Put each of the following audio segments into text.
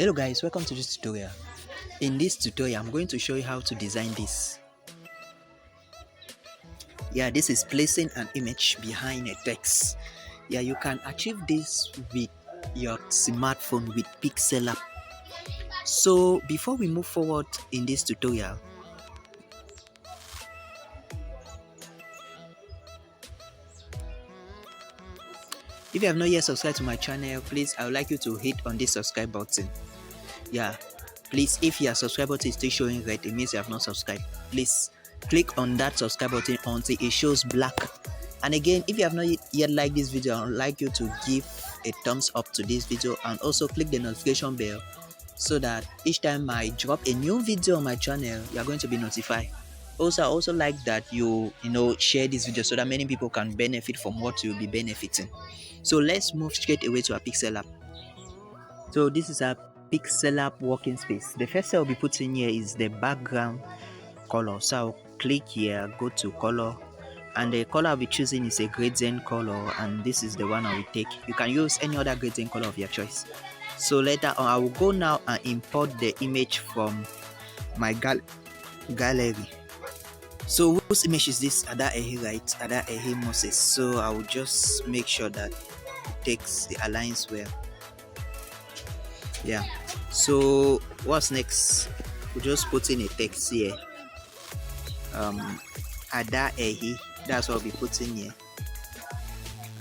Hello guys, welcome to this tutorial. In this tutorial, I'm going to show you how to design this. Yeah, this is placing an image behind a text. Yeah, you can achieve this with your smartphone with Pixellab. So before we move forward in this tutorial, if you have not yet subscribed to my channel, please, I would like you to hit on this subscribe button. Yeah, please, if your subscribe button is still showing red, it means you have not subscribed. Please click on that subscribe button until it shows black. And again, if you have not yet liked this video, I would like you to give a thumbs up to this video and also click the notification bell so that each time I drop a new video on my channel, you are going to be notified. Also, I also like that you share this video so that many people can benefit from what you'll be benefiting. So let's move straight away to our Pixellab. So this is a Pixellab working space. The first thing I'll be putting here is the background color. So I'll click here, go to color, and the color I'll be choosing is a gradient color, and this is the one I will take. You can use any other gradient color of your choice. So later on, I will go now and import the image from my gallery. So whose image is this? Ada Ehi, right? Ada Ehi Moses. So I will just make sure that it takes the aligns well. Yeah, so what's next? We'll just put in a text here. Ada Ehi, that's what we'll be putting here.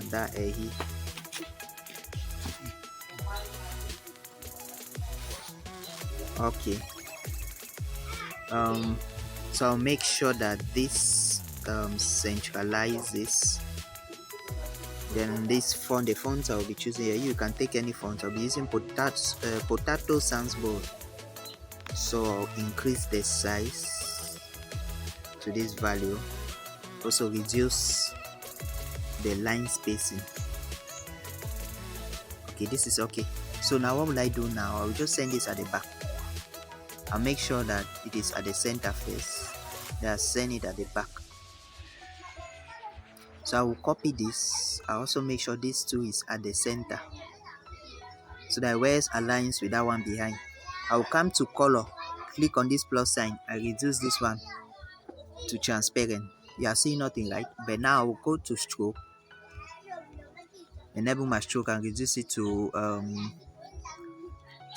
Ada Ehi. Okay. So I'll make sure that this centralizes. Then this font, the fonts I'll be choosing here, you can take any font. I'll be using Potato Sans Bold. So I'll increase the size to this value. Also reduce the line spacing. Okay, this is okay. So now what will I do now? I'll just send this at the back. I'll make sure that it is at the center first. Then I'll send it at the back. So I will copy this. I also make sure this too is at the center so that where it aligns with that one behind. I will come to color, click on this plus sign, I reduce this one to transparent. You are seeing nothing, right? But now I will go to stroke, enable my stroke and reduce it to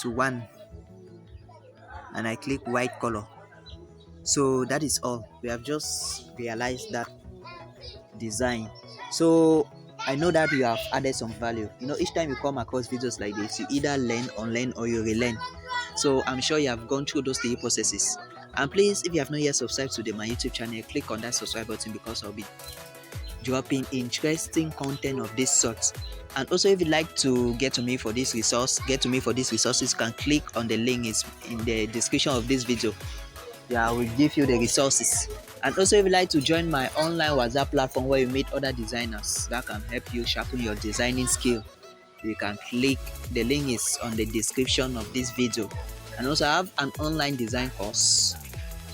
1, and I click white color. So that is all. We have just realized that design. So I know that you have added some value. Each time you come across videos like this, you either learn, unlearn, or you relearn. So I'm sure you have gone through those 3 processes. And please, if you have not yet subscribed to my YouTube channel, click on that subscribe button because I'll be dropping interesting content of this sort. And also, if you'd like to get to me for this resources, you can click on the link is in the description of this video. Yeah, I will give you the resources. And also, if you'd like to join my online WhatsApp platform where you meet other designers that can help you sharpen your designing skill, you can click. The link is on the description of this video. And also, I have an online design course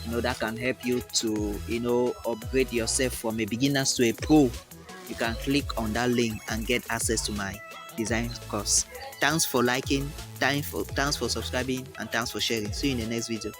that can help you to upgrade yourself from a beginner to a pro. You can click on that link and get access to my design course. Thanks for liking, thanks for subscribing, and thanks for sharing. See you in the next video.